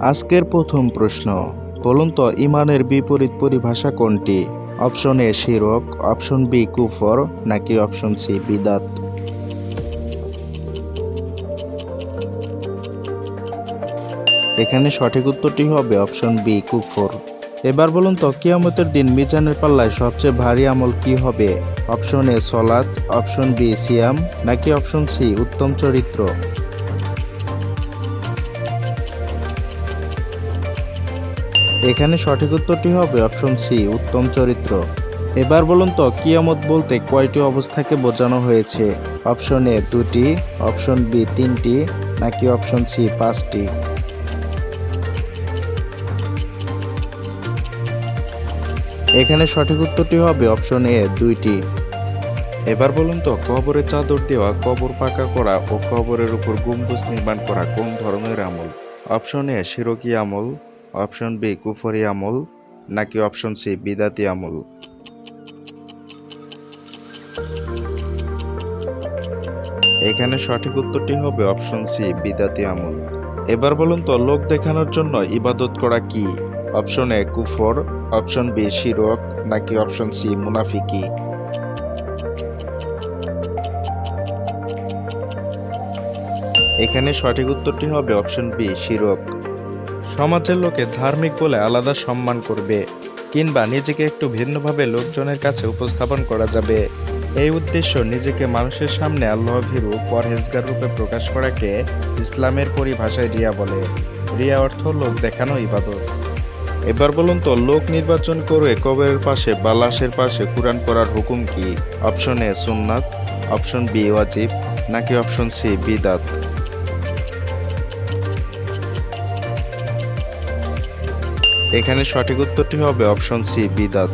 আজকের প্রথম প্রশ্ন, বলুন তো ঈমানের বিপরীত পরিভাষা কোনটি? অপশন এ শিরক, অপশন বি কুফর, নাকি অপশন সি বিদাত? এখানে সঠিক উত্তরটি হবে অপশন বি কুফর। এবার বলুন তো কিয়ামতের দিন মিজানের পাল্লায় সবচেয়ে ভারী আমল কি হবে? অপশন এ সলাত, অপশন বি সিয়াম, নাকি অপশন সি উত্তম চরিত্র? এখানে সঠিক উত্তরটি হবে অপশন সি উত্তম চরিত্র। এবার বলুন তো কিয়ামত বলতে কয়টি অবস্থাকে বোঝানো হয়েছে? অপশন এ 2টি, অপশন বি 3টি, নাকি অপশন সি 5টি? এখানে সঠিক উত্তরটি হবে অপশন এ 2টি। এবার বলুন তো কবরে চাদর দেওয়া, কবর পাকা করা ও কবরের উপর গম্বুজ নির্মাণ করা কোন ধরনের আমল? অপশন এ শিরকি আমল, অপশন বি কুফরি আমল, নাকি অপশন সি বিদাতি আমল? এখানে সঠিক উত্তরটি হবে অপশন সি বিদাতি আমল। এবার বলুন তো লোক দেখানোর জন্য ইবাদত করা কি? অপশন এ কুফর, অপশন বি শিরক, নাকি অপশন সি মুনাফিকি? এখানে সঠিক উত্তরটি হবে অপশন বি শিরক। সমাজের লোকে ধার্মিক বলে আলাদা সম্মান করবে, কিংবা নিজেকে একটু ভিন্নভাবে লোকজনের কাছে উপস্থাপন করা যাবে। এই উদ্দেশ্য নিজেকে মানুষের সামনে আল্লাহভীরু পরহেজগার রূপে প্রকাশ করাকে ইসলামের পরিভাষায় রিয়া বলে। রিয়া অর্থ লোক দেখানো ইবাদত। এবার বলুন তো লোক নির্বাচন করে কবরের পাশে বা লাশের পাশে কুরআন পড়ার হুকুম কি? অপশন এ সুন্নাত, অপশন বি ওয়াজিব, নাকি অপশন সি বিদাত? এখানে সঠিক উত্তরটি হবে অপশন সি বিদাত।